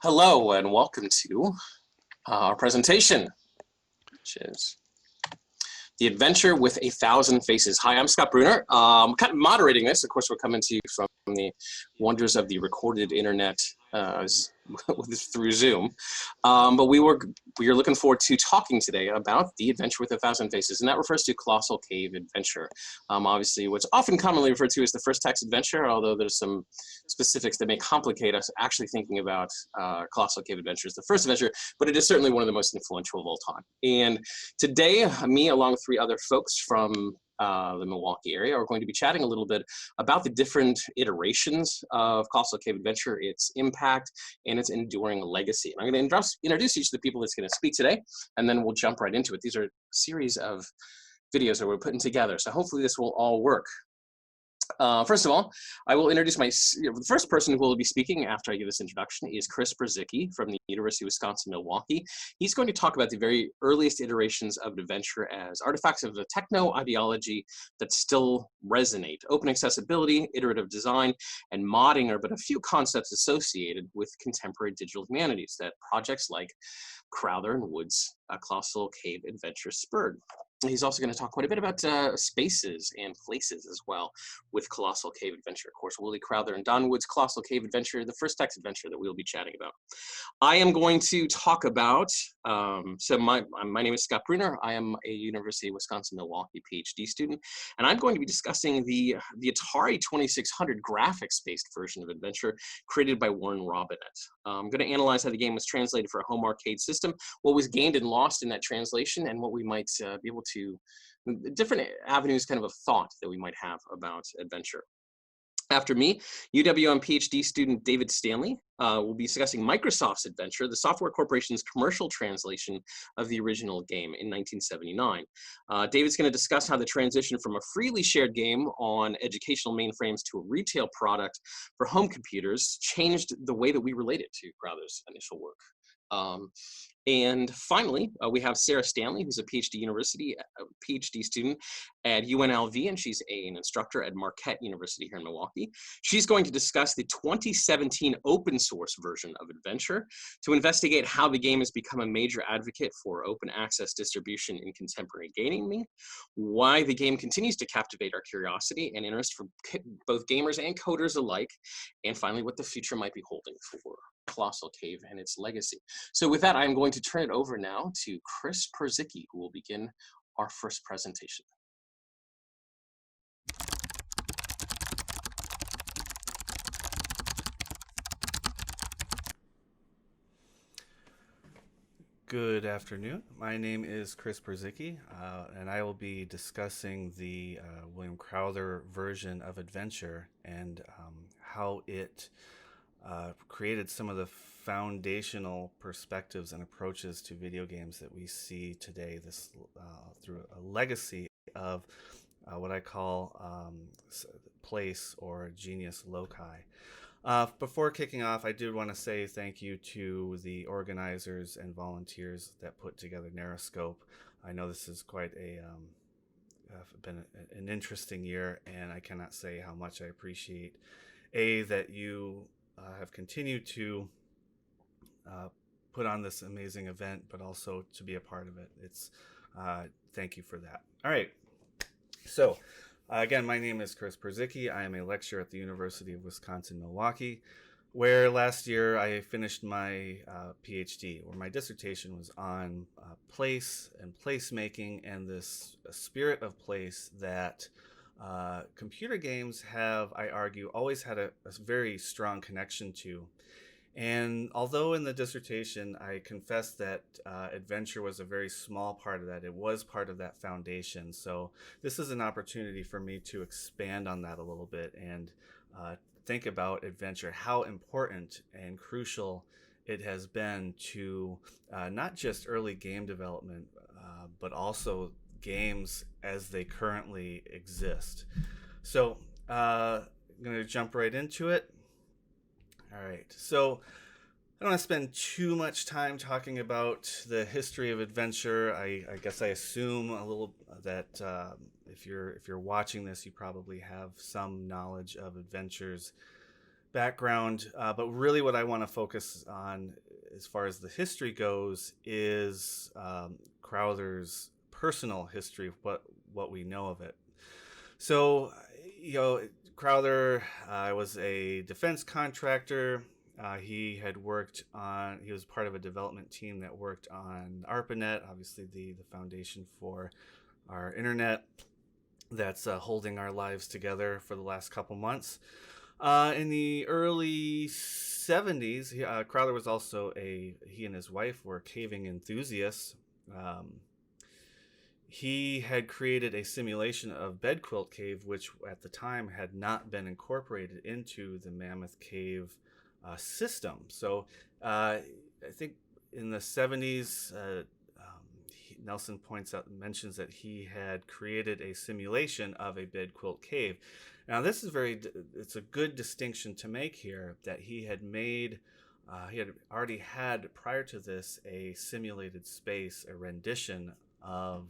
Hello and welcome to our presentation, which is The Adventure with 1,000 Faces. Hi, I'm Scott Bruner. Kind of moderating this. Of course, we're coming to you from the wonders of the recorded internet through Zoom. But we are looking forward to talking today about The Adventure with 1,000 Faces, and that refers to Colossal Cave Adventure. Obviously, what's often commonly referred to as the first text adventure, although there's some specifics that may complicate us actually thinking about Colossal Cave Adventure as the first adventure, but it is certainly one of the most influential of all time. And today, me along with three other folks from the Milwaukee area are going to be chatting a little bit about the different iterations of Colossal Cave Adventure, its impact, and its enduring legacy. And I'm going to introduce each of the people that's going to speak today, and then we'll jump right into it. These are a series of videos that we're putting together, so hopefully this will all work. First of all, I will introduce the first person who will be speaking after I give this introduction is Kristopher Purzycki from the University of Wisconsin-Milwaukee. He's going to talk about the very earliest iterations of adventure as artifacts of the techno ideology that still resonate. Open accessibility, iterative design, and modding are but a few concepts associated with contemporary digital humanities that projects like Crowther and Wood's Colossal Cave Adventure spurred. He's also going to talk quite a bit about spaces and places as well with Colossal Cave Adventure. Of course, Willie Crowther and Don Wood's Colossal Cave Adventure, the first text adventure that we'll be chatting about. I am going to talk about, my name is Scott Bruner. I am a University of Wisconsin-Milwaukee PhD student, and I'm going to be discussing the Atari 2600 graphics-based version of Adventure created by Warren Robinett. I'm going to analyze how the game was translated for a home arcade system, what was gained and lost in that translation, and what we might be able to, different avenues kind of thought that we might have about adventure. After me, UWM PhD student David Stanley will be discussing Microsoft's Adventure, the software corporation's commercial translation of the original game in 1979. David's going to discuss how the transition from a freely shared game on educational mainframes to a retail product for home computers changed the way that we related to Crowther's initial work. And finally, we have Sarah Stanley, who's a PhD student at UNLV, and she's an instructor at Marquette University here in Milwaukee. She's going to discuss the 2017 open source version of Adventure to investigate how the game has become a major advocate for open access distribution in contemporary gaming, why the game continues to captivate our curiosity and interest for both gamers and coders alike, and finally, what the future might be holding for Colossal Cave and its legacy. So with that, I'm going to turn it over now to Kristopher Purzycki, who will begin our first presentation. Good afternoon. My name is Kristopher Purzycki, and I will be discussing the William Crowther version of Adventure and how it created some of the foundational perspectives and approaches to video games that we see today, this through a legacy of what I call place or genius loci. Before kicking off, I did want to say thank you to the organizers and volunteers that put together NarraScope. I know this is quite been an interesting year, and I cannot say how much I appreciate that you have continued to put on this amazing event, but also to be a part of it. It's thank you for that. All right. So again, my name is Kristopher Purzycki. I am a lecturer at the University of Wisconsin-Milwaukee, where last year I finished my PhD, where my dissertation was on place and placemaking and this spirit of place that computer games have, I argue, always had a very strong connection to. And although in the dissertation I confess that adventure was a very small part of that, it was part of that foundation. So this is an opportunity for me to expand on that a little bit and think about adventure, how important and crucial it has been to not just early game development, but also games as they currently exist. So I'm going to jump right into it. All right, so I don't want to spend too much time talking about the history of adventure. I guess I assume a little that if you're watching this, you probably have some knowledge of adventures background, but really what I want to focus on as far as the history goes is Crowther's personal history, what we know of it. So, Crowther was a defense contractor. He was part of a development team that worked on ARPANET, obviously the foundation for our internet that's holding our lives together for the last couple months. In the early 70s, Crowther was also he and his wife were caving enthusiasts. He had created a simulation of Bedquilt Cave, which at the time had not been incorporated into the Mammoth Cave system. So I think in the 70s, Nelson mentions that he had created a simulation of a Bedquilt Cave. Now this is it's a good distinction to make here, that he had already had prior to this a simulated space, a rendition of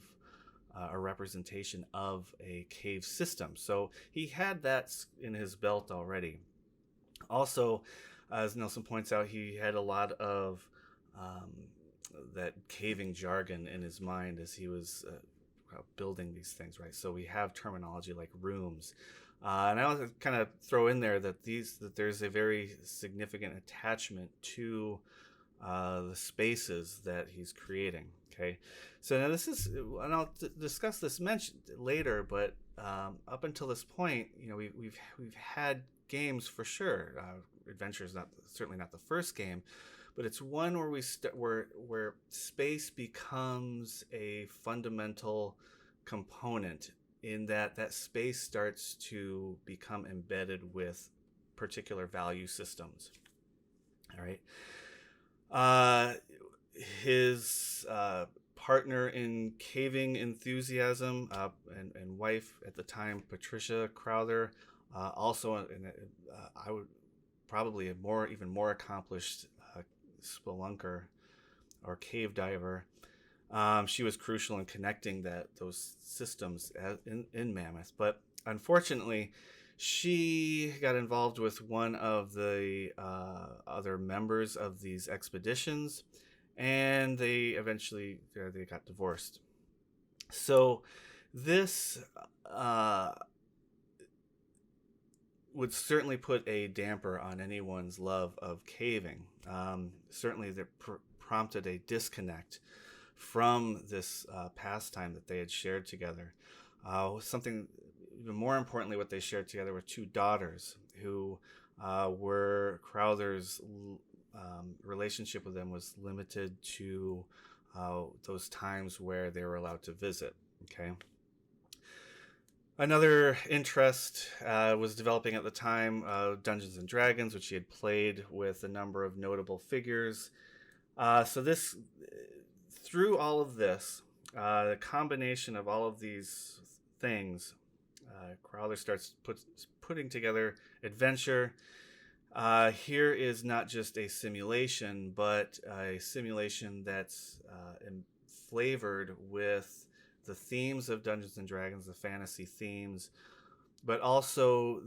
a representation of a cave system. So he had that in his belt already. Also, as Nelson points out, he had a lot of that caving jargon in his mind as he was building these things, right? So we have terminology like rooms. And I want to kind of throw in there that there's a very significant attachment to the spaces that he's creating. Okay, so now and I'll discuss this mentioned later, but up until this point, we've had games for sure. Adventure is certainly not the first game, but it's one where where space becomes a fundamental component, in that space starts to become embedded with particular value systems. All right. His partner in caving enthusiasm and wife at the time, Patricia Crowther, also I would probably even more accomplished spelunker or cave diver. She was crucial in connecting those systems in Mammoth, but unfortunately, she got involved with one of the other members of these expeditions, and they eventually they got divorced. So this would certainly put a damper on anyone's love of caving. Certainly, that prompted a disconnect from this pastime that they had shared together. Something even more importantly, what they shared together were two daughters who were Crowther's relationship with them was limited to those times where they were allowed to visit. Okay. Another interest was developing at the time, Dungeons and Dragons, which he had played with a number of notable figures. Through all of this, the combination of all of these things, Crowther starts putting together Adventure. Here is not just a simulation, but a simulation that's flavored with the themes of Dungeons and Dragons, the fantasy themes, but also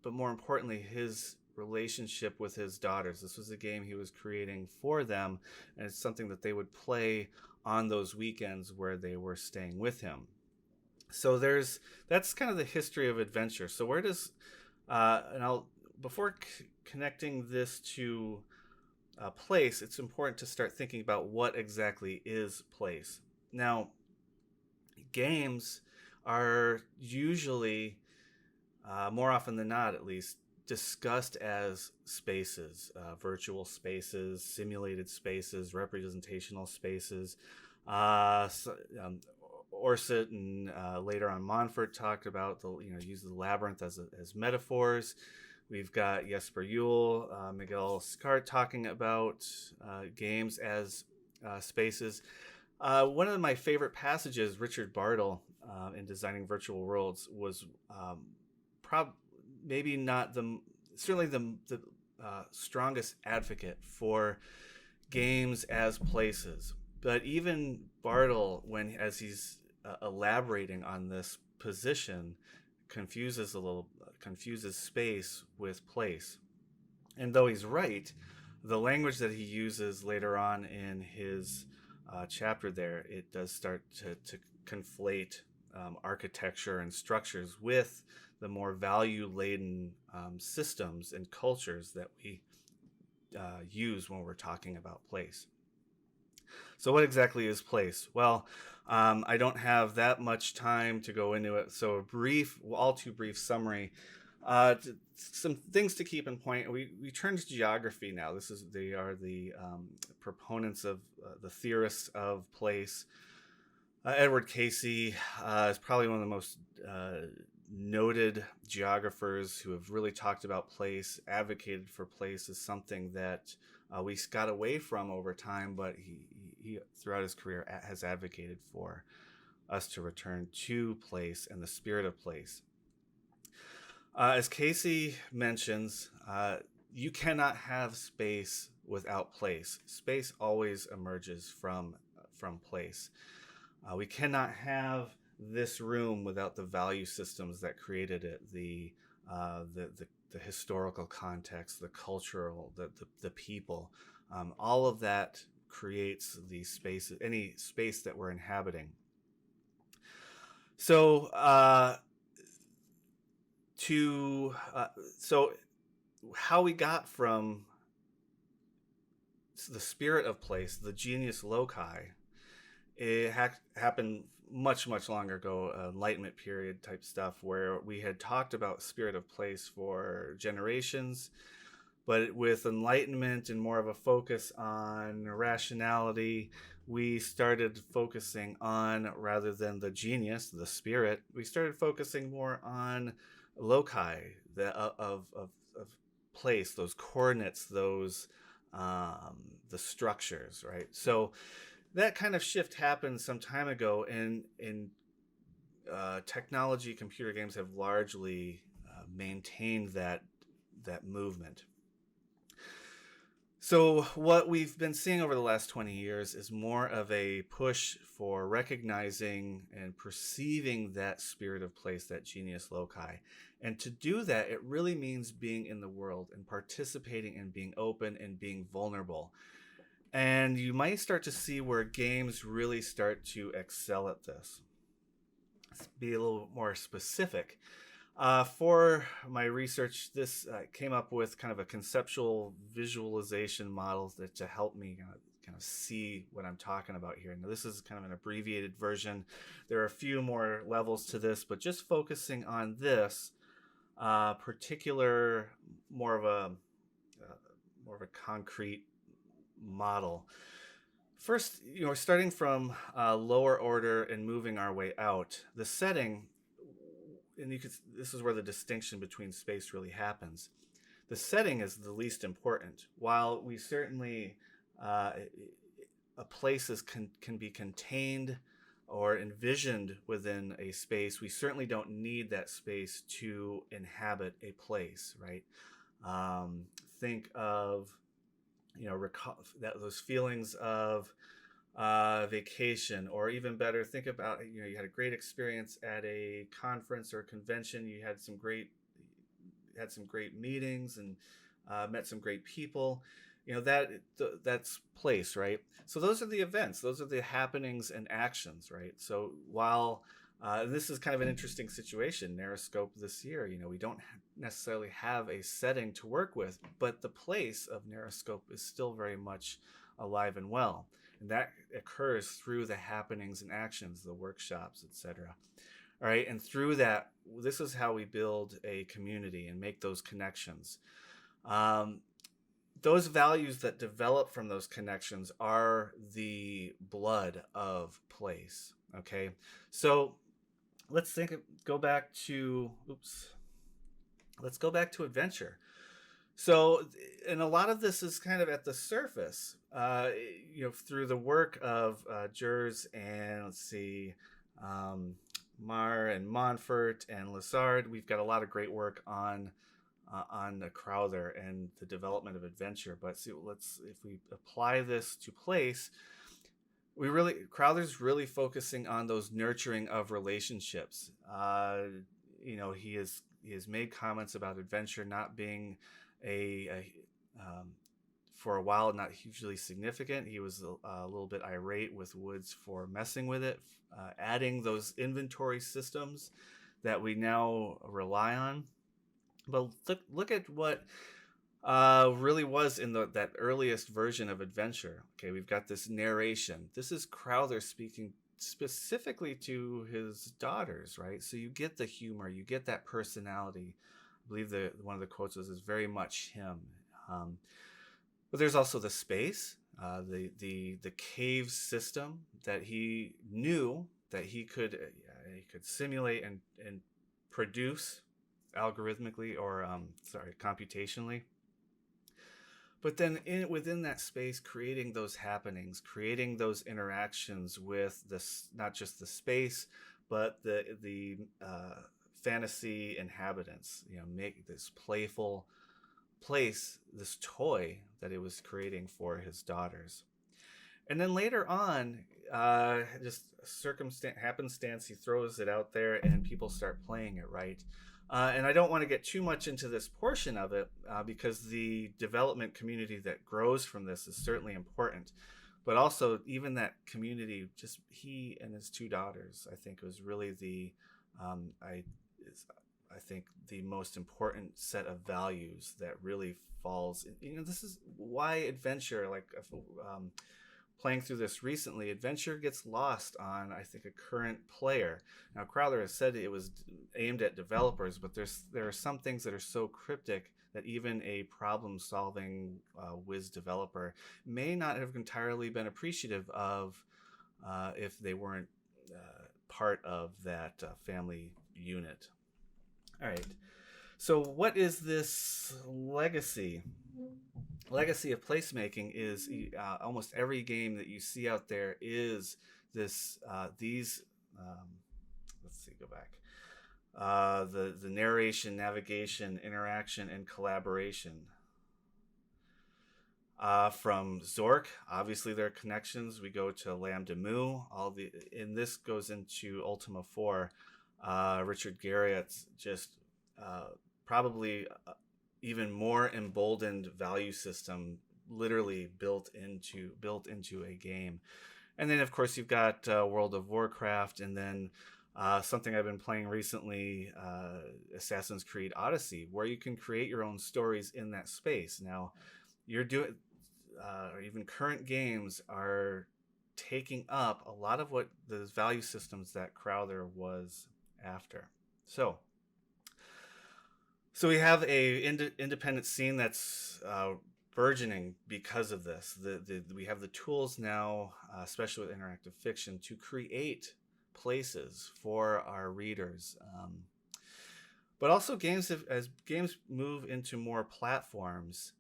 but more importantly, his relationship with his daughters. This was a game he was creating for them, and it's something that they would play on those weekends where they were staying with him. So that's kind of the history of Adventure. So where does before connecting this to place, it's important to start thinking about what exactly is place. Now, games are usually, more often than not at least, discussed as spaces, virtual spaces, simulated spaces, representational spaces. Orset and later on Montfort talked about use the labyrinth as metaphors. We've got Jesper Juhl, Miguel Scart talking about games as spaces. One of my favorite passages, Richard Bartle, in Designing Virtual Worlds, was maybe not certainly the strongest advocate for games as places. But even Bartle, as he's elaborating on this position, confuses space with place. And though he's right, the language that he uses later on in his chapter there, it does start to conflate architecture and structures with the more value-laden systems and cultures that we use when we're talking about place. So what exactly is place? Well, I don't have that much time to go into it, so a brief, all too brief summary. Some things to keep in point. We turn to geography now. They are the proponents of the theorists of place. Edward Casey is probably one of the most noted geographers who have really talked about place, advocated for place as something that we got away from over time, but he throughout his career has advocated for us to return to place and the spirit of place. As Casey mentions, you cannot have space without place. Space always emerges from place. We cannot have this room without the value systems that created it, the historical context, the cultural, the people. All of that creates the space, any space that we're inhabiting. So so how we got from the spirit of place, the genius loci, it happened much longer ago, Enlightenment period type stuff, where we had talked about spirit of place for generations, but with Enlightenment and more of a focus on rationality, we started focusing on, rather than the genius, the spirit, we started focusing more on loci of place, those coordinates, those the structures, right? So that kind of shift happened some time ago, and technology, computer games have largely maintained that movement. So what we've been seeing over the last 20 years is more of a push for recognizing and perceiving that spirit of place, that genius loci. And to do that, it really means being in the world and participating and being open and being vulnerable. And you might start to see where games really start to excel at this. Let's be a little more specific. For my research, this came up with kind of a conceptual visualization model to help me kind of see what I'm talking about here. Now, this is kind of an abbreviated version. There are a few more levels to this, but just focusing on this particular, more of a concrete model. First, starting from lower order and moving our way out, the setting. And this is where the distinction between space really happens. The setting is the least important. While we certainly, a place can be contained or envisioned within a space, we certainly don't need that space to inhabit a place, right? Think of, those feelings of vacation, or even better, think about, you had a great experience at a conference or convention. You had some great meetings and met some great people. That's place, right? So those are the events, those are the happenings and actions, right? So while this is kind of an interesting situation, NarraScope this year, we don't necessarily have a setting to work with, but the place of NarraScope is still very much alive and well. And that occurs through the happenings and actions, the workshops, etc. All right, and through that, this is how we build a community and make those connections. Those values that develop from those connections are the blood of place. Okay, so let's go back to adventure. So, and a lot of this is kind of at the surface, through the work of Jers and Mar and Montfort and Lessard. We've got a lot of great work on the Crowther and the development of adventure. But if we apply this to place, Crowther's really focusing on those nurturing of relationships. he has made comments about adventure not being for a while not hugely significant. He was a little bit irate with Woods for messing with it, adding those inventory systems that we now rely on. But look at what really was in that earliest version of adventure. Okay, we've got this narration. This is Crowther speaking specifically to his daughters, right? So you get the humor, you get that personality. I believe one of the quotes is very much him. But there's also the space, the cave system that he knew that he could simulate and produce algorithmically or computationally. But then within that space, creating those happenings, creating those interactions with this, not just the space, but the fantasy inhabitants, make this playful place, this toy that it was creating for his daughters. And then later on, just happenstance, he throws it out there and people start playing it, right? And I don't want to get too much into this portion of it because the development community that grows from this is certainly important. But also, even that community, just he and his two daughters, I think was really I think the most important set of values that really falls. This is why adventure, like playing through this recently, adventure gets lost on, I think, a current player. Now, Crowther has said it was aimed at developers, but there are some things that are so cryptic that even a problem-solving whiz developer may not have entirely been appreciative of if they weren't part of that family unit. All right. So what is this legacy? Legacy of placemaking is almost every game that you see out there is this. Let's see. Go back. The narration, navigation, interaction, and collaboration. From Zork, obviously there are connections. We go to Lambda Mu. And this goes into Ultima 4. Richard Garriott's just probably even more emboldened value system, literally built into a game. And then of course you've got World of Warcraft, and then something I've been playing recently, Assassin's Creed Odyssey, where you can create your own stories in that space. Now, you're doing, or even current games are taking up a lot of what the value systems that Crowther was after. So we have a independent scene that's burgeoning because of this. We have the tools now, especially with interactive fiction, to create places for our readers. But also as games move into more platforms,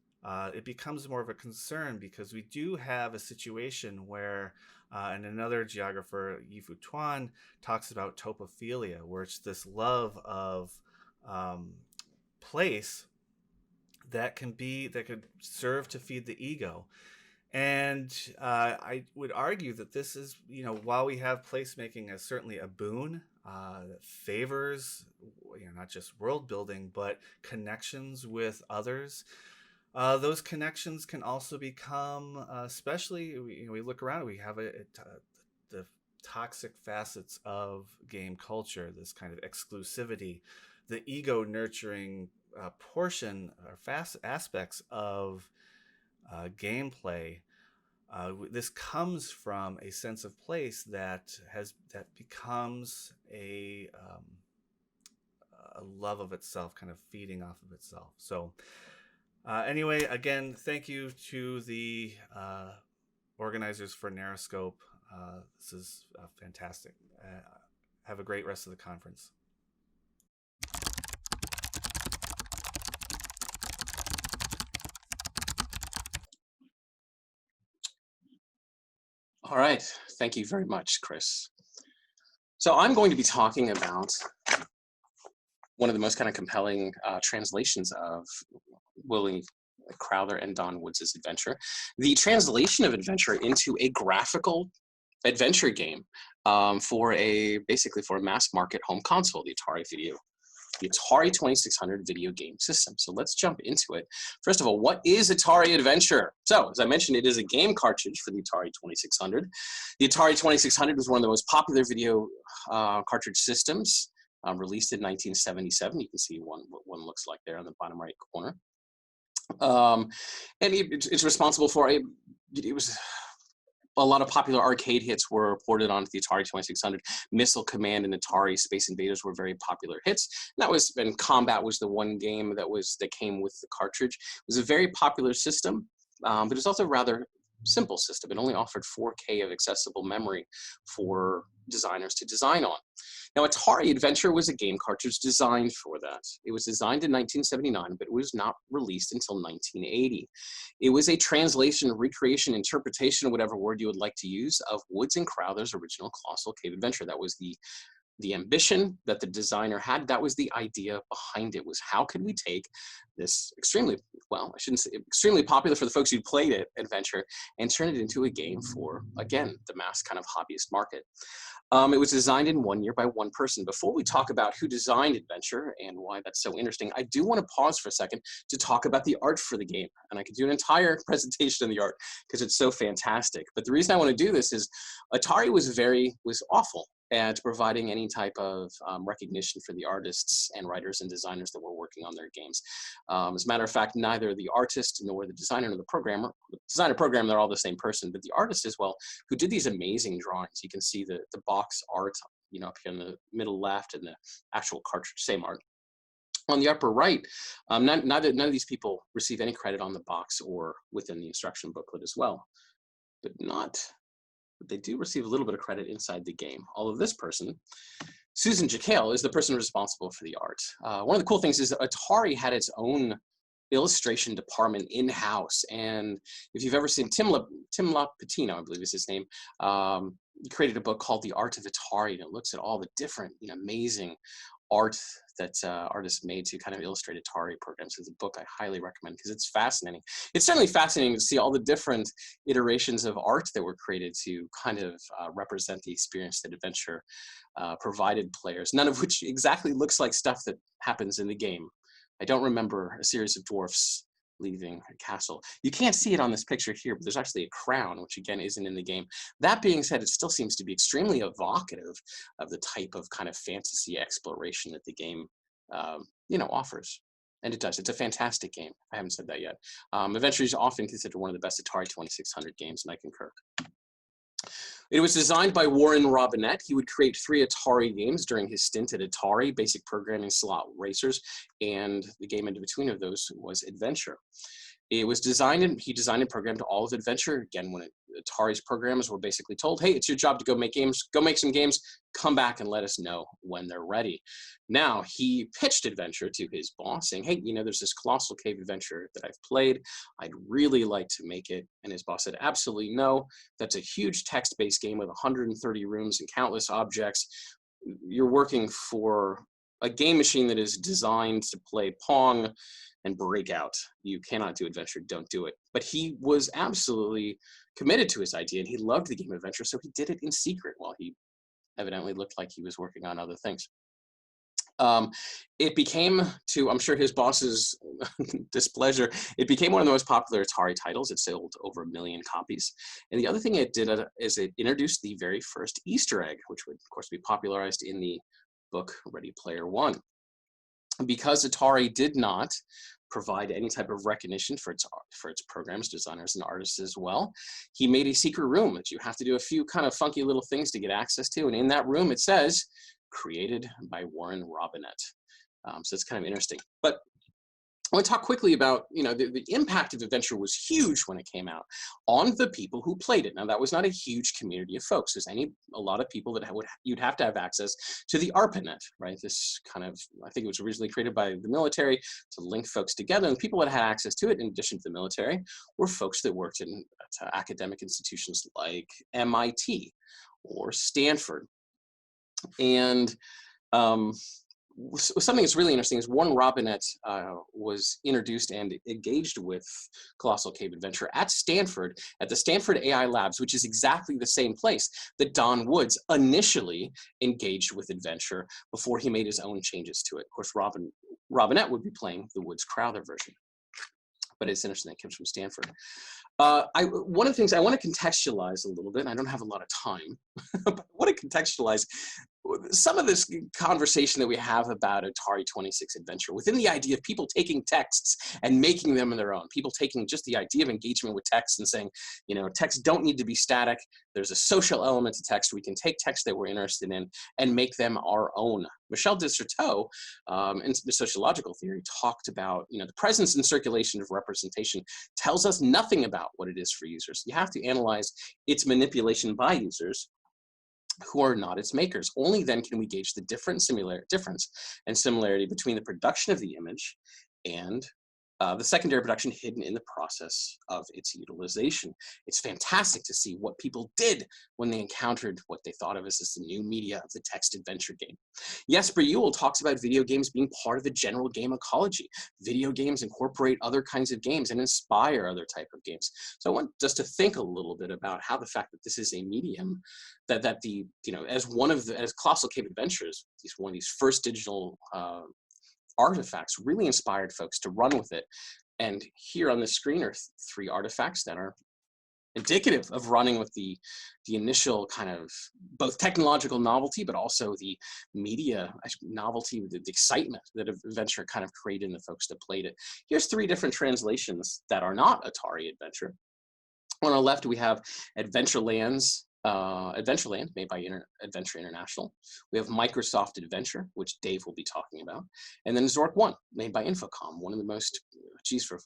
it becomes more of a concern because we do have a situation where, and another geographer, Yifu Tuan, talks about topophilia, where it's this love of place that could serve to feed the ego. And I would argue that this is, while we have placemaking as certainly a boon that favors, not just world building, but connections with others, those connections can also become, especially, we look around, we have the toxic facets of game culture, this kind of exclusivity, the ego nurturing portion or aspects of gameplay. This comes from a sense of place that becomes a love of itself, kind of feeding off of itself. So anyway, again, thank you to the organizers for NarraScope. This is fantastic. Have a great rest of the conference. All right, thank you very much, Chris. So I'm going to be talking about one of the most kind of compelling translations of Willie Crowther and Don Woods' adventure, the translation of adventure into a graphical adventure game for a mass market home console, the Atari Video the Atari 2600 video game system. So let's jump into it. First of all, what is Atari Adventure? So, as I mentioned, it is a game cartridge for the Atari 2600. The Atari 2600 was one of the most popular video cartridge systems, released in 1977. You can see what one looks like there on the bottom right corner. And it's responsible for it was a lot of popular arcade hits were ported onto the Atari 2600. Missile Command and Atari Space Invaders were very popular hits. And Combat was the one game that came with the cartridge. It was a very popular system, but it was also a rather simple system. It only offered 4K of accessible memory for designers to design on. Now, Atari Adventure was a game cartridge designed for that. It was designed in 1979, but it was not released until 1980. It was a translation, recreation, interpretation, whatever word you would like to use, of Woods and Crowther's original Colossal Cave Adventure. That was the ambition that the designer had. That was the idea behind it, was how could we take this extremely popular for the folks who played it, adventure, and turn it into a game for, again, the mass kind of hobbyist market. It was designed in 1 year by one person. Before we talk about who designed Adventure and why that's so interesting, I do want to pause for a second to talk about the art for the game. And I could do an entire presentation on the art because it's so fantastic. But the reason I want to do this is Atari was awful at providing any type of recognition for the artists and writers and designers that were working on their games. As a matter of fact, neither the artist nor the designer nor the programmer, they're all the same person, but the artist as well, who did these amazing drawings. You can see the box art, up here in the middle left, and the actual cartridge, same art. On the upper right, none of these people receive any credit on the box or within the instruction booklet as well, but they do receive a little bit of credit inside the game. All of this person, Susan Jekyll, is the person responsible for the art. One of the cool things is that Atari had its own illustration department in-house. And if you've ever seen Tim LaPatino, I believe is his name, he created a book called The Art of Atari, and it looks at all the different amazing art that artists made to kind of illustrate Atari programs. It's a book I highly recommend because it's fascinating. It's certainly fascinating to see all the different iterations of art that were created to kind of represent the experience that Adventure provided players, none of which exactly looks like stuff that happens in the game. I don't remember a series of dwarfs leaving a castle. You can't see it on this picture here, but there's actually a crown, which again isn't in the game. That being said, it still seems to be extremely evocative of the type of kind of fantasy exploration that the game, offers. And it does. It's a fantastic game. I haven't said that yet. Adventure is often considered one of the best Atari 2600 games, and I concur. It was designed by Warren Robinette. He would create 3 Atari games during his stint at Atari, Basic Programming, Slot Racers, and the game in between of those was Adventure. It was designed, he designed and programmed all of Adventure. Again, when Atari's programmers were basically told, hey, it's your job to go make games, go make some games, come back and let us know when they're ready. Now, he pitched Adventure to his boss saying, hey, there's this Colossal Cave Adventure that I've played. I'd really like to make it. And his boss said, absolutely no. That's a huge text-based game with 130 rooms and countless objects. You're working for a game machine that is designed to play Pong and Breakout. You cannot do Adventure, don't do it. But he was absolutely committed to his idea, and he loved the game Adventure, so he did it in secret while he evidently looked like he was working on other things. It became, to I'm sure his boss's displeasure, it became one of the most popular Atari titles. It sold over 1 million copies. And the other thing it did is it introduced the very first Easter egg, which would, of course, be popularized in the book Ready Player One. Because Atari did not provide any type of recognition for its programs, designers, and artists as well, he made a secret room that you have to do a few kind of funky little things to get access to. And in that room, it says, created by Warren Robinette. So it's kind of interesting. But I want to talk quickly about, the impact of Adventure was huge when it came out on the people who played it. Now, that was not a huge community of folks. There's a lot of people that you'd have to have access to the ARPANET, right? This kind of, I think it was originally created by the military to link folks together. And the people that had access to it, in addition to the military, were folks that worked in academic institutions like MIT or Stanford. And something that's really interesting is Warren Robinett was introduced and engaged with Colossal Cave Adventure at Stanford, at the Stanford AI Labs, which is exactly the same place that Don Woods initially engaged with Adventure before he made his own changes to it. Of course, Robinett would be playing the Woods Crowther version, but it's interesting that it comes from Stanford. One of the things I want to contextualize a little bit, and I don't have a lot of time, but I want to contextualize some of this conversation that we have about Atari 26 Adventure within the idea of people taking texts and making them their own. People taking just the idea of engagement with text and saying, you know, texts don't need to be static. There's a social element to text. We can take texts that we're interested in and make them our own. Michel Desserteau, in the sociological theory, talked about, you know, the presence and circulation of representation tells us nothing about what it is for users. You have to analyze its manipulation by users who are not its makers. Only then can we gauge the difference and similarity between the production of the image and the secondary production hidden in the process of its utilization. It's fantastic to see what people did when they encountered what they thought of as the new media of the text adventure game. Jesper Juhl talks about video games being part of the general game ecology. Video games incorporate other kinds of games and inspire other type of games. So I want us to think a little bit about how the fact that this is a medium that the, you know, as Colossal Cave Adventures, one of these first digital artifacts really inspired folks to run with it. And here on the screen are three artifacts that are indicative of running with the initial kind of both technological novelty, but also the media novelty, the excitement that Adventure kind of created in the folks that played it. Here's three different translations that are not Atari Adventure. On our left, we have Adventureland, made by Adventure International. We have Microsoft Adventure, which Dave will be talking about. And then Zork 1, made by Infocom, one of the most, for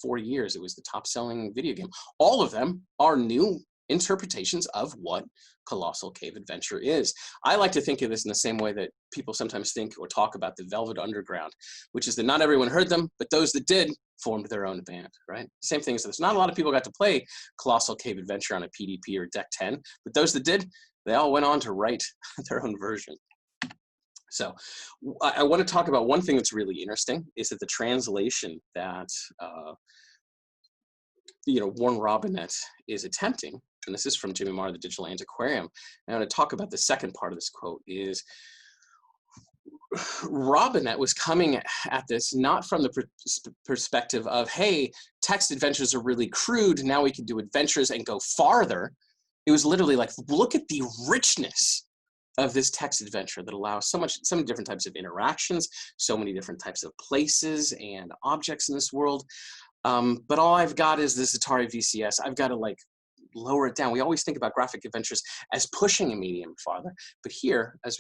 40 years, it was the top-selling video game. All of them are new interpretations of what Colossal Cave Adventure is. I like to think of this in the same way that people sometimes think or talk about the Velvet Underground, which is that not everyone heard them, but those that did formed their own band, right? Same thing as this. Not a lot of people got to play Colossal Cave Adventure on a PDP or Deck 10, but those that did, they all went on to write their own version. So I want to talk about one thing that's really interesting is that the translation that Warren Robinett is attempting, and this is from Jimmy Marr, the Digital Antiquarian. And I want to talk about the second part of this quote is Robinett was coming at this not from the perspective of, hey, text adventures are really crude, now we can do adventures and go farther. It was literally like, look at the richness of this text adventure that allows so many different types of interactions, so many different types of places and objects in this world. But all I've got is this Atari VCS. I've got to like lower it down. We always think about graphic adventures as pushing a medium farther, but here, as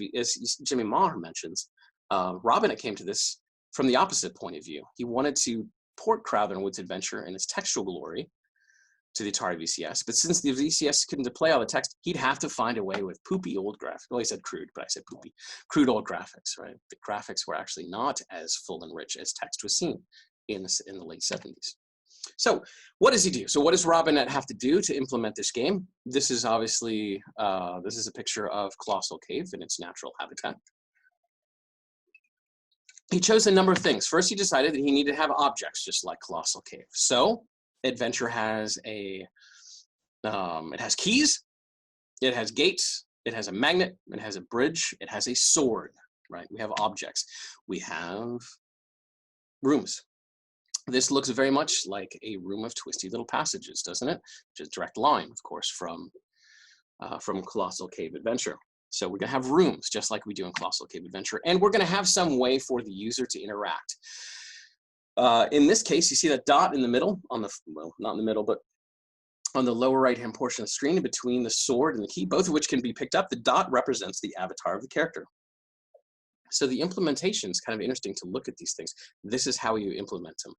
Jimmy Maher mentions, Robinett came to this from the opposite point of view. He wanted to port Crowther and Woods Adventure and its textual glory to the Atari VCS, but since the VCS couldn't display all the text, he'd have to find a way with poopy old graphics. Well, he said crude, but I said poopy. Crude old graphics, right? The graphics were actually not as full and rich as text was seen in the late 70s. So what does he do? So what does Robinett have to do to implement this game? This is obviously, this is a picture of Colossal Cave in its natural habitat. He chose a number of things. First, he decided that he needed to have objects just like Colossal Cave. So Adventure has it has keys, it has gates, it has a magnet, it has a bridge, it has a sword, right? We have objects. We have rooms. This looks very much like a room of twisty little passages, doesn't it? Just direct line, of course, from Colossal Cave Adventure. So we're gonna have rooms just like we do in Colossal Cave Adventure, and we're gonna have some way for the user to interact. In this case, you see that dot in the middle, well, not in the middle, but on the lower right-hand portion of the screen between the sword and the key, both of which can be picked up. The dot represents the avatar of the character. So the implementation is kind of interesting to look at these things. This is how you implement them.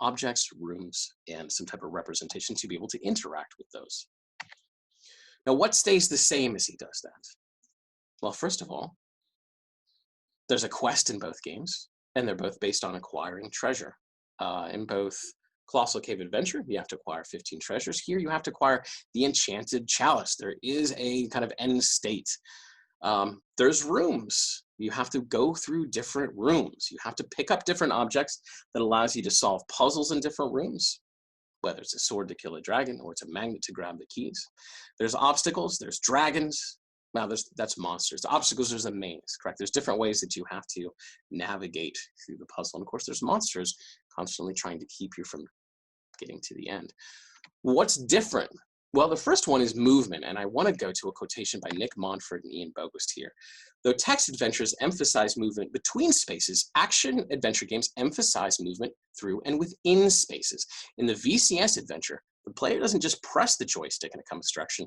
Objects, rooms, and some type of representation to be able to interact with those. Now, what stays the same as he does that? Well, first of all, there's a quest in both games, and they're both based on acquiring treasure. In both Colossal Cave Adventure, you have to acquire 15 treasures. Here, you have to acquire the Enchanted Chalice. There is a kind of end state There's rooms. You have to go through different rooms. You have to pick up different objects that allows you to solve puzzles in different rooms, whether it's a sword to kill a dragon or it's a magnet to grab the keys. There's obstacles, there's dragons. Now that's monsters. The obstacles, there's a maze, correct? There's different ways that you have to navigate through the puzzle. And of course, there's monsters constantly trying to keep you from getting to the end. What's different? Well, the first one is movement, and I want to go to a quotation by Nick Montfort and Ian Bogost here. Though text adventures emphasize movement between spaces, action adventure games emphasize movement through and within spaces. In the VCS adventure, the player doesn't just press the joystick in a compass direction.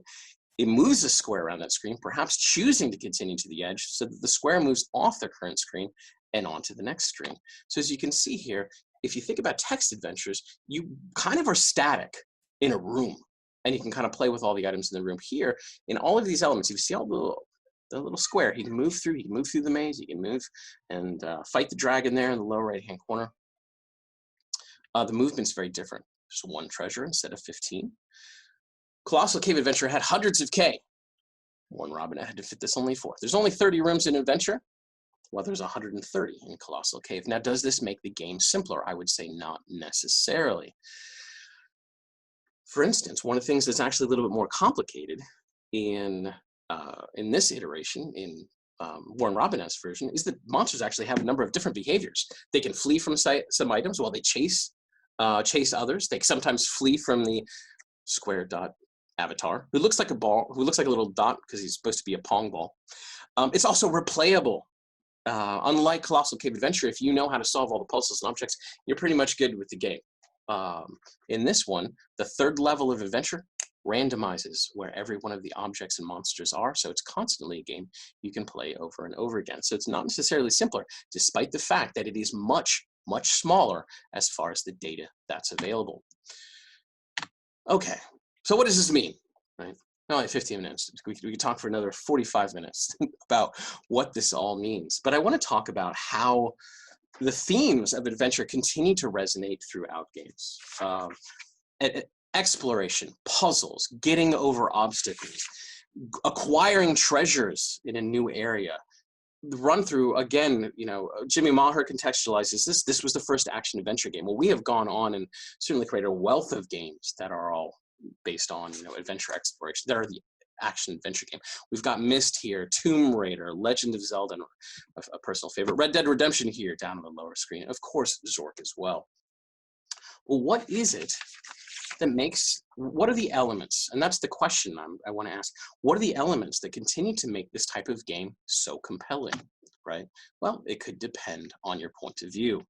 It moves a square around that screen, perhaps choosing to continue to the edge so that the square moves off the current screen and onto the next screen. So as you can see here, if you think about text adventures, you kind of are static in a room, and you can kind of play with all the items in the room. Here, in all of these elements, you see all the little square. He can move through. He can move through the maze. He can move and fight the dragon there in the lower right-hand corner. The movement's very different. There's one treasure instead of 15. Colossal Cave Adventure had hundreds of K. One Robinette had to fit this only 4. There's only 30 rooms in Adventure. Well, there's 130 in Colossal Cave. Now, does this make the game simpler? I would say not necessarily. For instance, one of the things that's actually a little bit more complicated in this iteration, in Warren Robinette's version, is that monsters actually have a number of different behaviors. They can flee from some items while they chase others. They sometimes flee from the square dot avatar, who looks like a ball, who looks like a little dot because he's supposed to be a pong ball. It's also replayable. Unlike Colossal Cave Adventure, if you know how to solve all the puzzles and objects, you're pretty much good with the game. In this one, the third level of adventure randomizes where every one of the objects and monsters are, so it's constantly a game you can play over and over again. So it's not necessarily simpler, despite the fact that it is much, much smaller as far as the data that's available. Okay, so what does this mean? Right? Only 15 minutes. We could talk for another 45 minutes about what this all means. But I want to talk about how the themes of adventure continue to resonate throughout games. Exploration, puzzles, getting over obstacles, acquiring treasures in a new area. The run through, again, you know, Jimmy Maher contextualizes this. This was the first action adventure game. Well, we have gone on and certainly created a wealth of games that are all based on, you know, adventure exploration. That are the action adventure game. We've got Myst here, Tomb Raider, Legend of Zelda, a personal favorite, Red Dead Redemption here down on the lower screen, of course Zork as well. Well, what is it that makes, what are the elements? And that's the question I want to ask. What are the elements that continue to make this type of game so compelling, right? Well, it could depend on your point of view.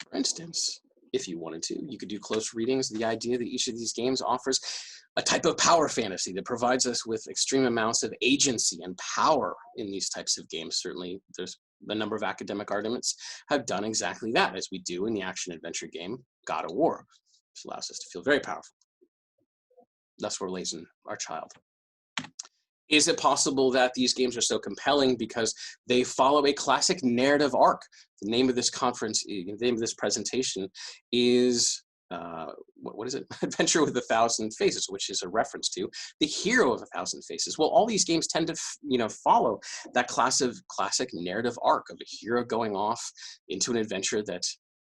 For instance, if you wanted to, you could do close readings of the idea that each of these games offers a type of power fantasy that provides us with extreme amounts of agency and power in these types of games. Certainly, there's a number of academic arguments have done exactly that, as we do in the action-adventure game God of War, which allows us to feel very powerful. Thus, we're raising our child. Is it possible that these games are so compelling because they follow a classic narrative arc? The name of this conference, the name of this presentation is, what is it? Adventure with 1,000 Faces, which is a reference to the hero of 1,000 Faces. Well, all these games tend to, you know, follow that classic narrative arc of a hero going off into an adventure that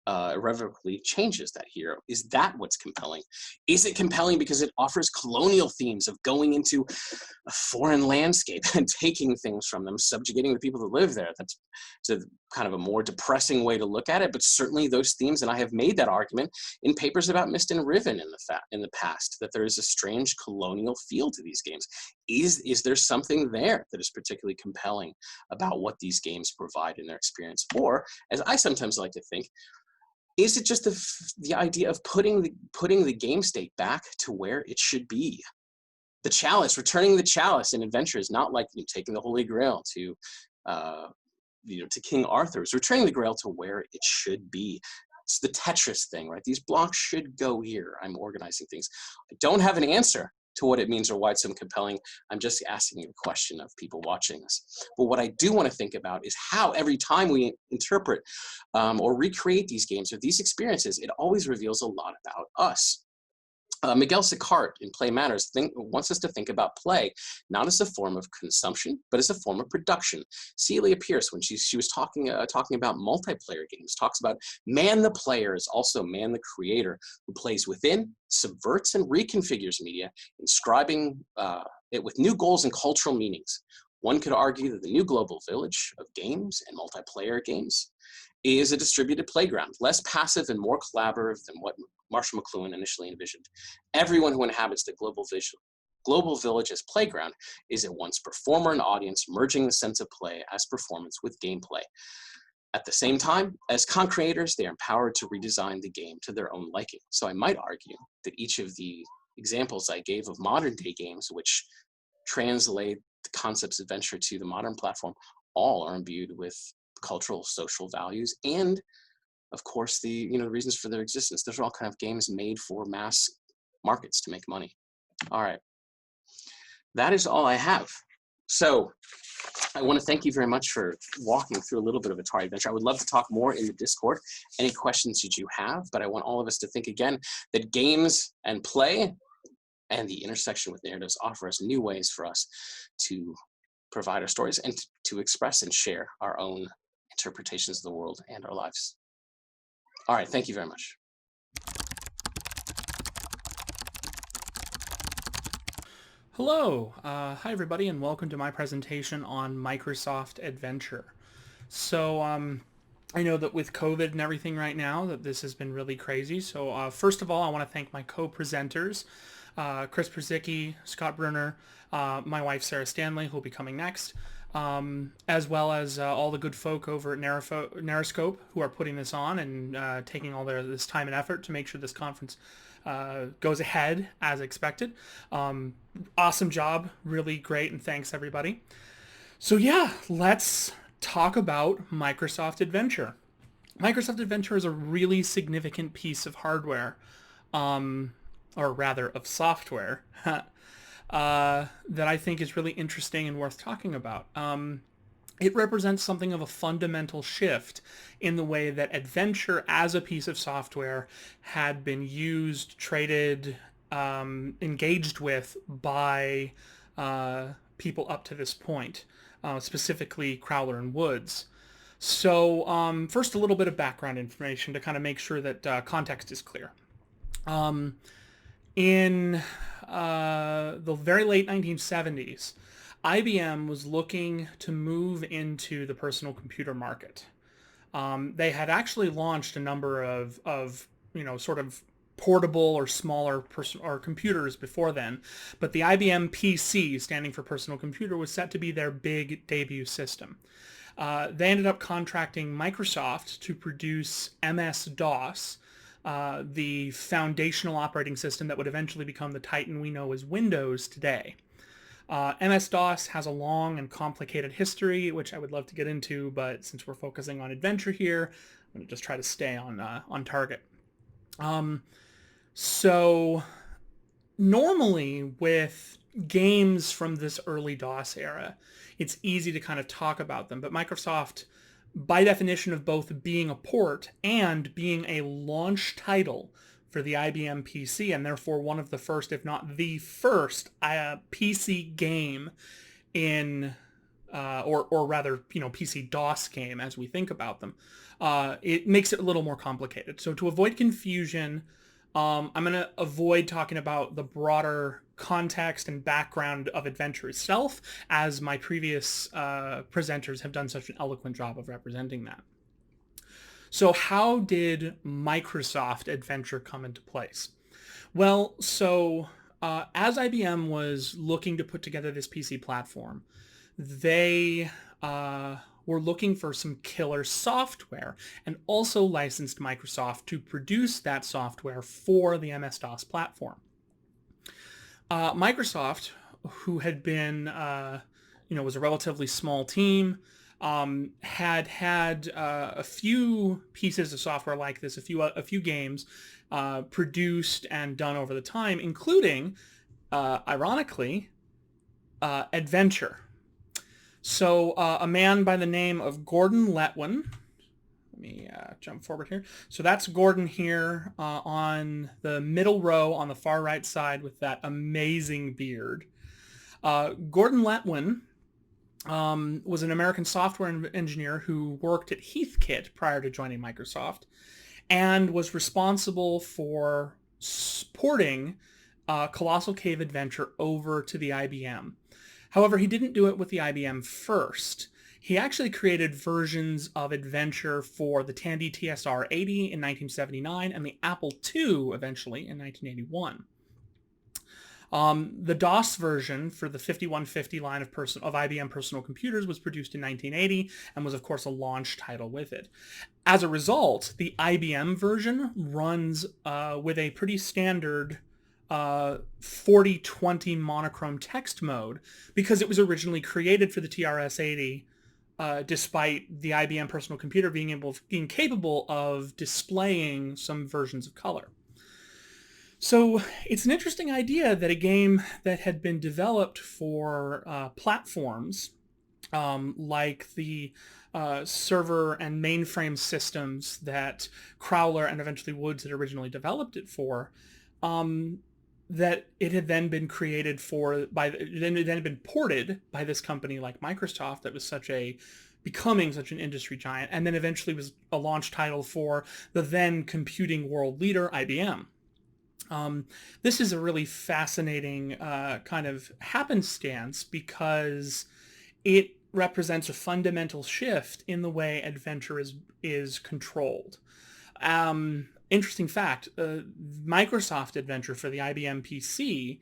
irrevocably changes that hero. Is that what's compelling? Is it compelling because it offers colonial themes of going into a foreign landscape and taking things from them, subjugating the people that live there? That's a kind of a more depressing way to look at it, but certainly those themes, and I have made that argument in papers about Myst and Riven in the past, that there is a strange colonial feel to these games. Is there something there that is particularly compelling about what these games provide in their experience? Or, as I sometimes like to think, is it just the idea of putting the game state back to where it should be? The chalice, returning the chalice in adventure is not like, you know, taking the Holy Grail to, to King Arthur's. Returning the Grail to where it should be. It's the Tetris thing, right? These blocks should go here. I'm organizing things. I don't have an answer to what it means or why it's so compelling. I'm just asking you a question of people watching this. But what I do want to think about is how every time we interpret or recreate these games or these experiences, it always reveals a lot about us. Miguel Sicart in Play Matters wants us to think about play not as a form of consumption, but as a form of production. Celia Pierce, when she was talking about multiplayer games, talks about man the player is also man the creator, who plays within, subverts, and reconfigures media, inscribing it with new goals and cultural meanings. One could argue that the new global village of games and multiplayer games is a distributed playground, less passive and more collaborative than what Marshall McLuhan initially envisioned. Everyone who inhabits the global village's playground is at once performer and audience, merging the sense of play as performance with gameplay. At the same time, as con-creators, they are empowered to redesign the game to their own liking. So I might argue that each of the examples I gave of modern day games, which translate the concepts of adventure to the modern platform, all are imbued with cultural, social values, and of course the reasons for their existence. Those are all kind of games made for mass markets to make money. All right, that is all I have. So I want to thank you very much for walking through a little bit of Atari Adventure. I would love to talk more in the Discord, any questions that you have, but I want all of us to think again that games and play and the intersection with narratives offer us new ways for us to provide our stories and to express and share our own interpretations of the world and our lives. All right, thank you very much. Hello, hi everybody, and welcome to my presentation on Microsoft Adventure. So I know that with COVID and everything right now that this has been really crazy. So first of all, I want to thank my co-presenters, Kristopher Purzycki, Scott Bruner, my wife Sarah Stanley, who will be coming next, as well as all the good folk over at NarraScope who are putting this on and taking all this time and effort to make sure this conference goes ahead as expected. Awesome job, really great, and thanks everybody. So yeah, let's talk about Microsoft Adventure. Microsoft Adventure is a really significant piece of hardware, or rather of software, that I think is really interesting and worth talking about. It represents something of a fundamental shift in the way that adventure as a piece of software had been used, traded, engaged with by people up to this point, specifically Crowther and Woods. So first, a little bit of background information to kind of make sure that context is clear. In the very late 1970s, IBM was looking to move into the personal computer market. They had actually launched a number of sort of portable or smaller computers before then, but the IBM PC, standing for personal computer, was set to be their big debut system. They ended up contracting Microsoft to produce MS-DOS, the foundational operating system that would eventually become the titan we know as Windows today. MS-DOS has a long and complicated history, which I would love to get into, but since we're focusing on adventure here, I'm going to just try to stay on target. So normally with games from this early DOS era, it's easy to kind of talk about them, but Microsoft, by definition of both being a port and being a launch title for the IBM PC, and therefore one of the first, if not the first, PC game in, or rather, PC DOS game as we think about them, it makes it a little more complicated. So to avoid confusion, I'm going to avoid talking about the broader context and background of adventure itself, as my previous presenters have done such an eloquent job of representing that. So how did Microsoft Adventure come into place? Well, so as IBM was looking to put together this PC platform, they were looking for some killer software and also licensed Microsoft to produce that software for the MS-DOS platform. Microsoft, who had been, was a relatively small team, had a few pieces of software like this, a few games produced and done over the time, including, ironically, Adventure. So a man by the name of Gordon Letwin, let me jump forward here. So that's Gordon here on the middle row on the far right side with that amazing beard. Gordon Letwin was an American software engineer who worked at Heathkit prior to joining Microsoft and was responsible for porting Colossal Cave Adventure over to the IBM. However, he didn't do it with the IBM first. He actually created versions of Adventure for the Tandy TSR-80 in 1979 and the Apple II eventually in 1981. The DOS version for the 5150 line of IBM personal computers was produced in 1980 and was, of course, a launch title with it. As a result, the IBM version runs with a pretty standard 4020 monochrome text mode because it was originally created for the TRS-80, despite the IBM personal computer being capable of displaying some versions of color. So it's an interesting idea that a game that had been developed for platforms like the server and mainframe systems that Crowther and eventually Woods had originally developed it for, that it had then been created it had been ported by this company like Microsoft that was becoming such an industry giant, and then eventually was a launch title for the then computing world leader, IBM. This is a really fascinating kind of happenstance because it represents a fundamental shift in the way adventure is controlled. Interesting fact, Microsoft Adventure for the IBM PC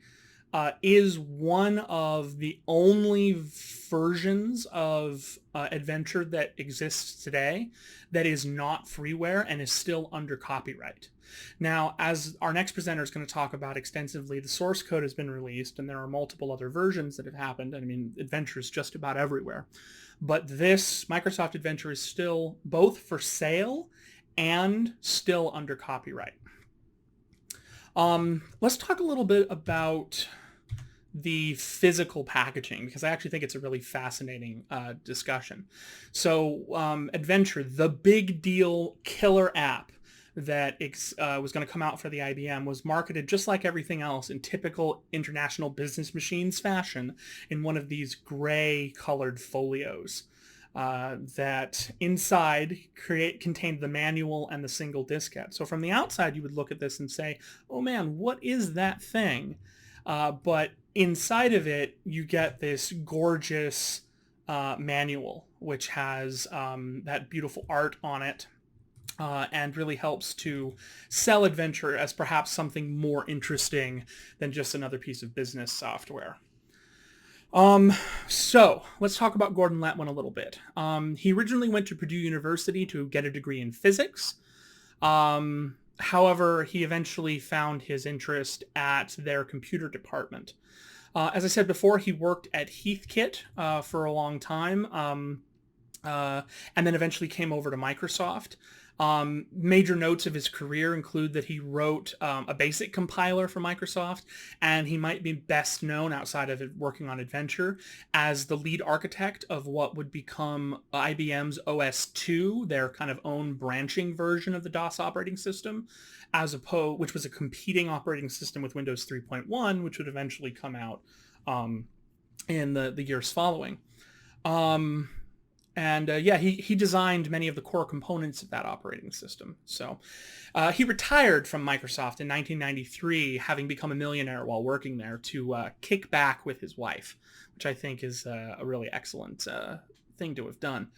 is one of the only versions of Adventure that exists today that is not freeware and is still under copyright. Now, as our next presenter is going to talk about extensively, the source code has been released and there are multiple other versions that have happened. I mean, Adventure is just about everywhere. But this Microsoft Adventure is still both for sale and still under copyright. Let's talk a little bit about the physical packaging, because I actually think it's a really fascinating discussion. So Adventure, the big deal killer app that was going to come out for the IBM, was marketed just like everything else in typical International Business Machines fashion in one of these gray colored folios that inside contained the manual and the single diskette. So from the outside, you would look at this and say, oh man, what is that thing? But inside of it, you get this gorgeous manual, which has that beautiful art on it, and really helps to sell Adventure as perhaps something more interesting than just another piece of business software. So let's talk about Gordon Letwin a little bit. He originally went to Purdue University to get a degree in physics. However, he eventually found his interest at their computer department. As I said before, he worked at Heathkit for a long time, and then eventually came over to Microsoft. Major notes of his career include that he wrote a basic compiler for Microsoft, and he might be best known outside of it working on Adventure as the lead architect of what would become IBM's OS/2, their kind of own branching version of the DOS operating system, which was a competing operating system with Windows 3.1, which would eventually come out in the years following. He designed many of the core components of that operating system. So he retired from Microsoft in 1993, having become a millionaire while working there, to kick back with his wife, which I think is a really excellent thing to have done.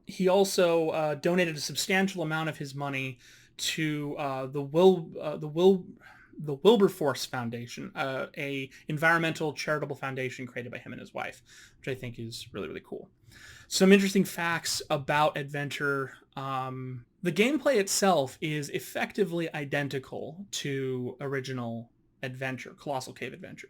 He also donated a substantial amount of his money to the Wilberforce Foundation, a environmental charitable foundation created by him and his wife, which I think is really, really cool. Some interesting facts about Adventure. The gameplay itself is effectively identical to original Adventure, Colossal Cave Adventure.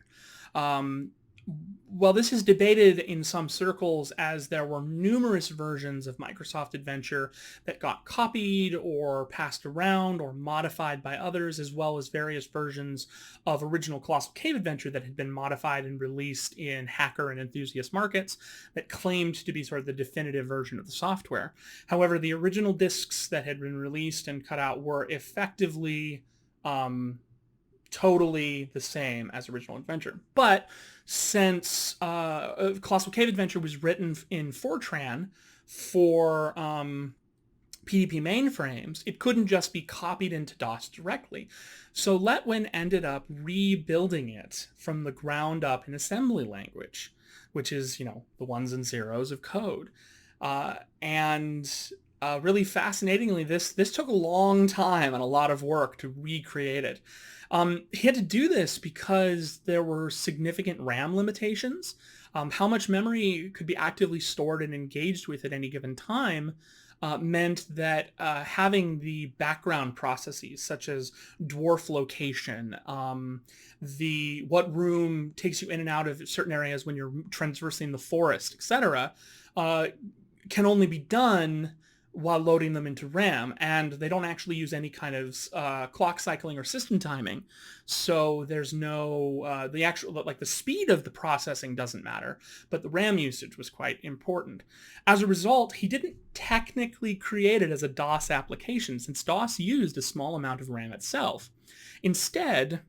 Well, this is debated in some circles as there were numerous versions of Microsoft Adventure that got copied or passed around or modified by others, as well as various versions of original Colossal Cave Adventure that had been modified and released in hacker and enthusiast markets that claimed to be sort of the definitive version of the software. However, the original discs that had been released and cut out were effectively totally the same as original Adventure. But since Colossal Cave Adventure was written in Fortran for PDP mainframes, it couldn't just be copied into DOS directly. So Letwin ended up rebuilding it from the ground up in assembly language, which is, the ones and zeros of code. Really fascinatingly, this took a long time and a lot of work to recreate it. He had to do this because there were significant RAM limitations. How much memory could be actively stored and engaged with at any given time meant that having the background processes such as dwarf location, what room takes you in and out of certain areas when you're traversing the forest, etc., can only be done while loading them into RAM, and they don't actually use any kind of clock cycling or system timing. So there's no, the speed of the processing doesn't matter, but the RAM usage was quite important. As a result, he didn't technically create it as a DOS application, since DOS used a small amount of RAM itself. Instead,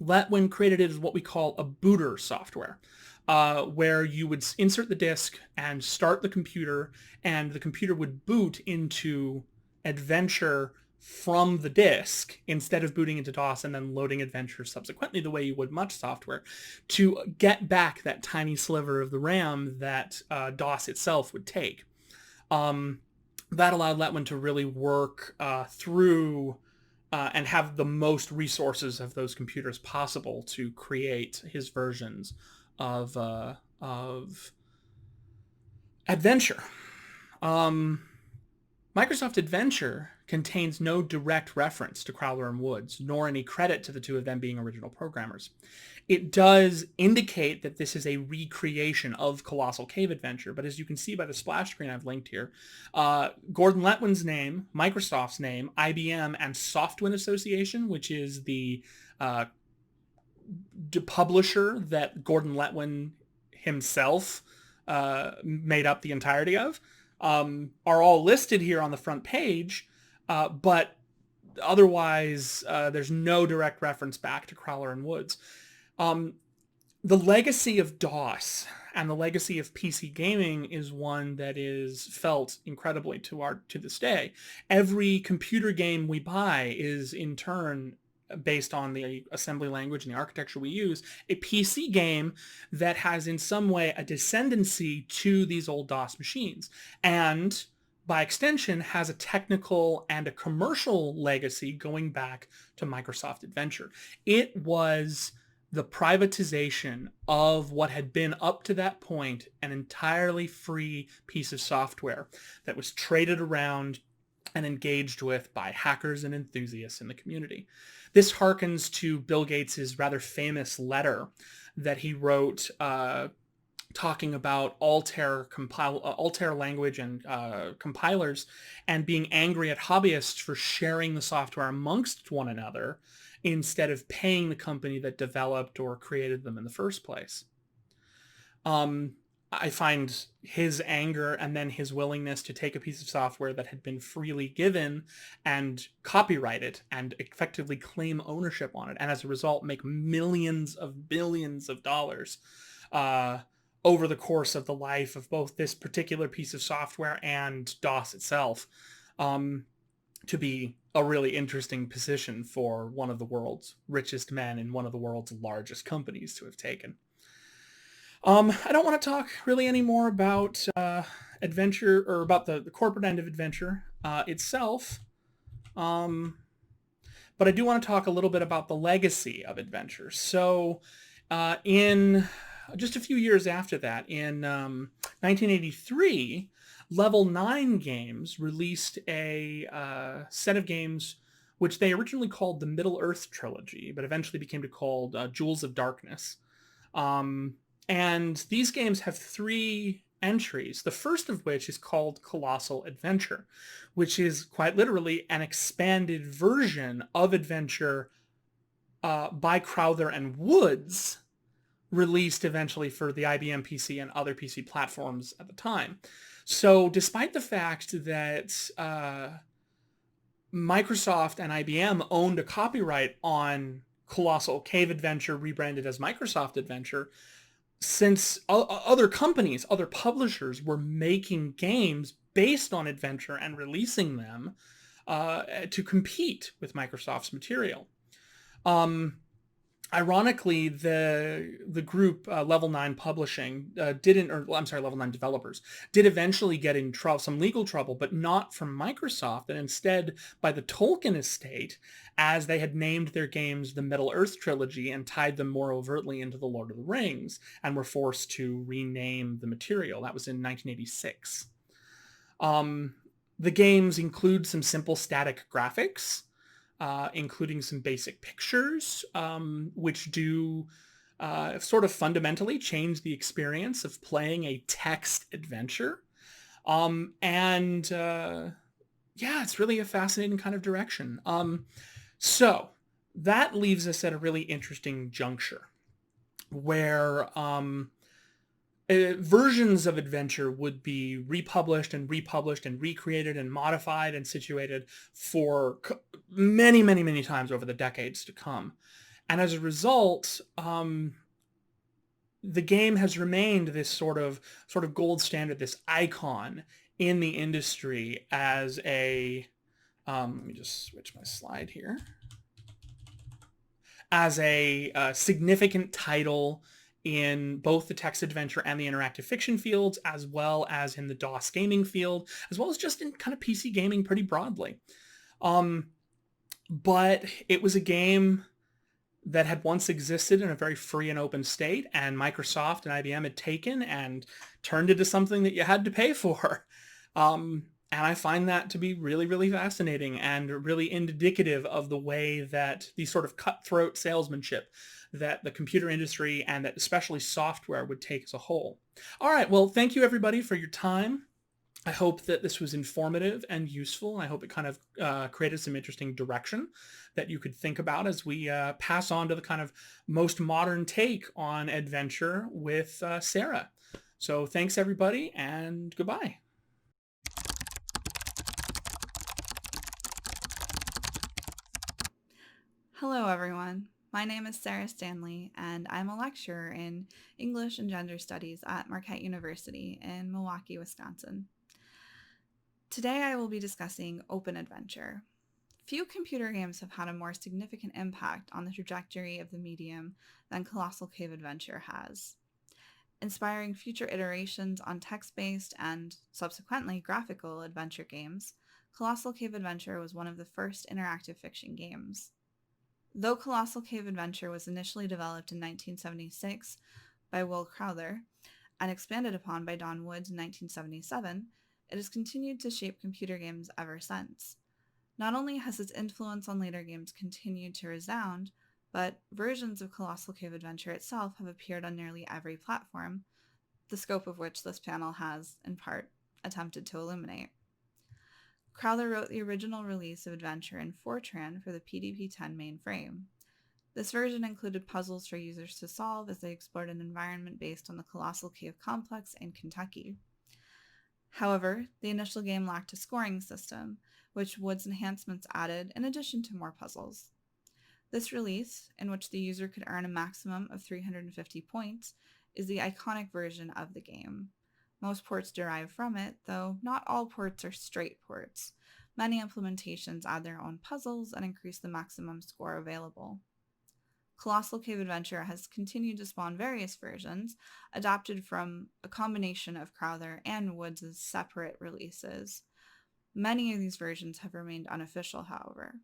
Letwin created it as what we call a booter software. Where you would insert the disk and start the computer, and the computer would boot into Adventure from the disk instead of booting into DOS and then loading Adventure subsequently the way you would much software, to get back that tiny sliver of the RAM that DOS itself would take. That allowed Letwin to really work through and have the most resources of those computers possible to create his versions of Adventure. Microsoft Adventure contains no direct reference to Crowther and Woods, nor any credit to the two of them being original programmers. It does indicate that this is a recreation of Colossal Cave Adventure, but as you can see by the splash screen I've linked here, Gordon Letwin's name, Microsoft's name, IBM, and Softwin Association, which is the publisher that Gordon Letwin himself made up the entirety of, are all listed here on the front page, but otherwise there's no direct reference back to Crowther and Woods. The legacy of DOS and the legacy of PC gaming is one that is felt incredibly to this day. Every computer game we buy is in turn, based on the assembly language and the architecture we use, a PC game that has in some way a descendancy to these old DOS machines, and by extension has a technical and a commercial legacy going back to Microsoft Adventure. It was the privatization of what had been up to that point an entirely free piece of software that was traded around and engaged with by hackers and enthusiasts in the community. This harkens to Bill Gates' rather famous letter that he wrote talking about Altair language and compilers, and being angry at hobbyists for sharing the software amongst one another instead of paying the company that developed or created them in the first place. I find his anger and then his willingness to take a piece of software that had been freely given and copyright it and effectively claim ownership on it, and as a result make millions of billions of dollars over the course of the life of both this particular piece of software and DOS itself, to be a really interesting position for one of the world's richest men in one of the world's largest companies to have taken. I don't want to talk really anymore about Adventure, or about the corporate end of Adventure itself, but I do want to talk a little bit about the legacy of Adventure. So in just a few years after that, in 1983, Level 9 Games released a set of games which they originally called the Middle Earth Trilogy, but eventually became called Jewels of Darkness. And these games have 3 entries, the first of which is called Colossal Adventure, which is quite literally an expanded version of Adventure by Crowther and Woods, released eventually for the IBM PC and other PC platforms at the time. So despite the fact that Microsoft and IBM owned a copyright on Colossal Cave Adventure, rebranded as Microsoft Adventure, since other companies, other publishers were making games based on Adventure and releasing them to compete with Microsoft's material. Ironically, the group Level 9 Publishing Level 9 Developers did eventually get in some legal trouble, but not from Microsoft, and instead by the Tolkien estate, as they had named their games the Middle-earth trilogy and tied them more overtly into the Lord of the Rings, and were forced to rename the material. That was in 1986. The games include some simple static graphics, including some basic pictures, which do sort of fundamentally change the experience of playing a text adventure. It's really a fascinating kind of direction. So that leaves us at a really interesting juncture where versions of Adventure would be republished and recreated and modified and situated for many, many, many times over the decades to come. And as a result, the game has remained this sort of gold standard, this icon in the industry as a, let me just switch my slide here, as a significant title in both the text adventure and the interactive fiction fields, as well as in the DOS gaming field, as well as just in kind of PC gaming pretty broadly. But it was a game that had once existed in a very free and open state, and Microsoft and IBM had taken and turned it into something that you had to pay for. And I find that to be really, really fascinating and really indicative of the way that the sort of cutthroat salesmanship that the computer industry and that especially software would take as a whole. All right, well, thank you everybody for your time. I hope that this was informative and useful. I hope it kind of created some interesting direction that you could think about as we pass on to the kind of most modern take on adventure with Sarah. So thanks everybody, and goodbye. Hello everyone, my name is Sarah Stanley and I'm a lecturer in English and Gender Studies at Marquette University in Milwaukee, Wisconsin. Today I will be discussing open adventure. Few computer games have had a more significant impact on the trajectory of the medium than Colossal Cave Adventure has. Inspiring future iterations on text-based and, subsequently, graphical adventure games, Colossal Cave Adventure was one of the first interactive fiction games. Though Colossal Cave Adventure was initially developed in 1976 by Will Crowther and expanded upon by Don Woods in 1977, it has continued to shape computer games ever since. Not only has its influence on later games continued to resound, but versions of Colossal Cave Adventure itself have appeared on nearly every platform, the scope of which this panel has, in part, attempted to illuminate. Crowther wrote the original release of Adventure in Fortran for the PDP-10 mainframe. This version included puzzles for users to solve as they explored an environment based on the Colossal Cave Complex in Kentucky. However, the initial game lacked a scoring system, which Wood's enhancements added in addition to more puzzles. This release, in which the user could earn a maximum of 350 points, is the iconic version of the game. Most ports derive from it, though not all ports are straight ports. Many implementations add their own puzzles and increase the maximum score available. Colossal Cave Adventure has continued to spawn various versions, adapted from a combination of Crowther and Woods' separate releases. Many of these versions have remained unofficial, however.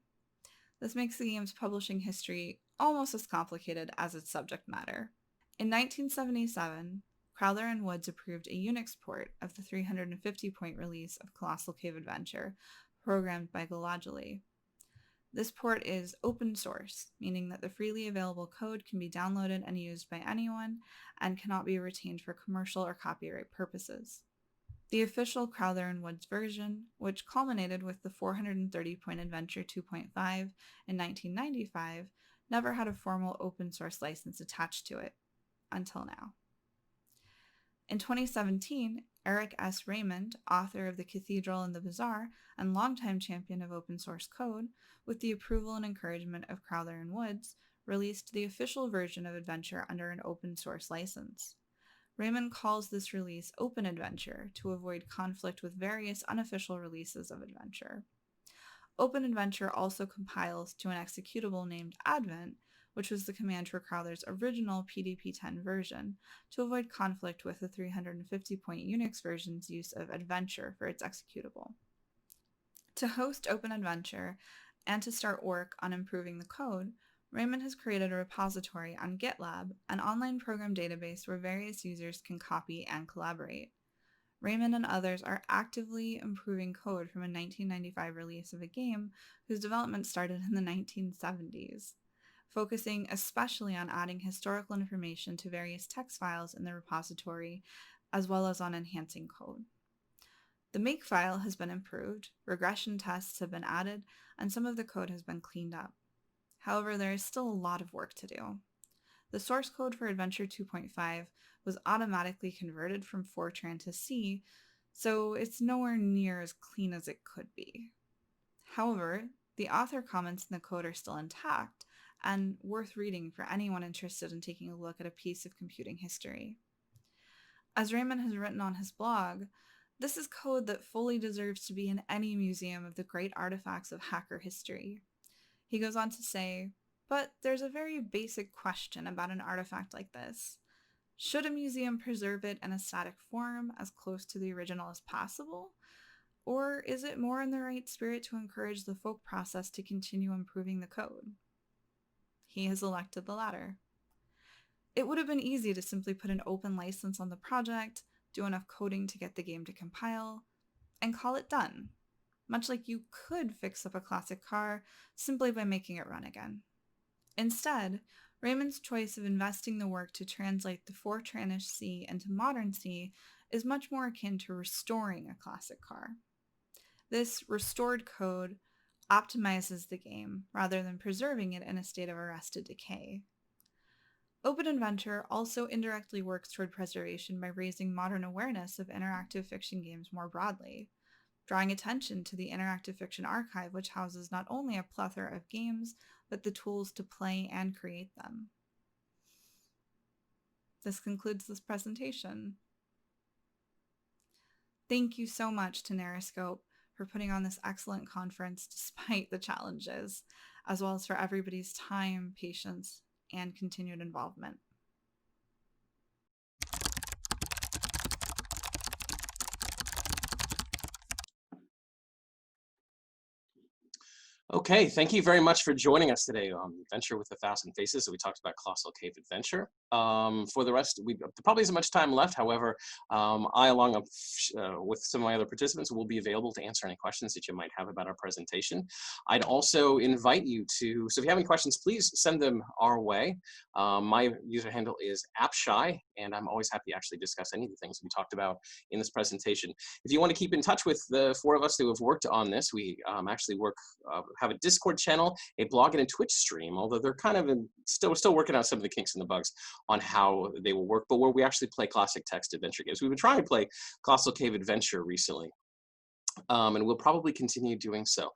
This makes the game's publishing history almost as complicated as its subject matter. In 1977, Crowther and Woods approved a Unix port of the 350-point release of Colossal Cave Adventure, programmed by Golagili. This port is open source, meaning that the freely available code can be downloaded and used by anyone and cannot be retained for commercial or copyright purposes. The official Crowther and Woods version, which culminated with the 430-point Adventure 2.5 in 1995, never had a formal open source license attached to it, until now. In 2017, Eric S. Raymond, author of The Cathedral and the Bazaar and longtime champion of open source code, with the approval and encouragement of Crowther and Woods, released the official version of Adventure under an open source license. Raymond calls this release Open Adventure to avoid conflict with various unofficial releases of Adventure. Open Adventure also compiles to an executable named Advent, which was the command for Crowther's original PDP-10 version, to avoid conflict with the 350-point Unix version's use of Adventure for its executable. To host Open Adventure and to start work on improving the code, Raymond has created a repository on GitLab, an online program database where various users can copy and collaborate. Raymond and others are actively improving code from a 1995 release of a game whose development started in the 1970s, focusing especially on adding historical information to various text files in the repository, as well as on enhancing code. The makefile has been improved, regression tests have been added, and some of the code has been cleaned up. However, there is still a lot of work to do. The source code for Adventure 2.5 was automatically converted from Fortran to C, so it's nowhere near as clean as it could be. However, the author comments in the code are still intact and worth reading for anyone interested in taking a look at a piece of computing history. As Raymond has written on his blog, this is code that fully deserves to be in any museum of the great artifacts of hacker history. He goes on to say, but there's a very basic question about an artifact like this. Should a museum preserve it in a static form as close to the original as possible? Or is it more in the right spirit to encourage the folk process to continue improving the code? He has elected the latter. It would have been easy to simply put an open license on the project, do enough coding to get the game to compile, and call it done. Much like you could fix up a classic car simply by making it run again. Instead, Raymond's choice of investing the work to translate the Fortranish C into modern C is much more akin to restoring a classic car. This restored code optimizes the game rather than preserving it in a state of arrested decay. Open Adventure also indirectly works toward preservation by raising modern awareness of interactive fiction games more broadly, drawing attention to the Interactive Fiction Archive, which houses not only a plethora of games, but the tools to play and create them. This concludes this presentation. Thank you so much to NarraScope for putting on this excellent conference despite the challenges, as well as for everybody's time, patience, and continued involvement. Okay, thank you very much for joining us today on Adventure with 1,000 Faces. So we talked about Colossal Cave Adventure. For the rest, there probably isn't much time left. However, I, along with some of my other participants, will be available to answer any questions that you might have about our presentation. I'd also invite you to, so if you have any questions, please send them our way. My user handle is appshy, and I'm always happy to actually discuss any of the things we talked about in this presentation. If you want to keep in touch with the four of us who have worked on this, we actually have a Discord channel, a blog, and a Twitch stream, although they're kind of still working out some of the kinks and the bugs on how they will work, but where we actually play classic text adventure games. We've been trying to play Colossal Cave Adventure recently, and we'll probably continue doing so.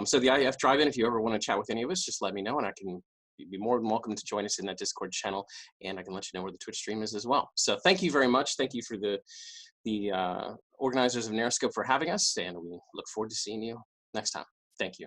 So the IEF Drive-In, if you ever want to chat with any of us, just let me know, and I can be more than welcome to join us in that Discord channel, and I can let you know where the Twitch stream is as well. So thank you very much. Thank you for the organizers of NarraScope for having us, and we look forward to seeing you next time. Thank you.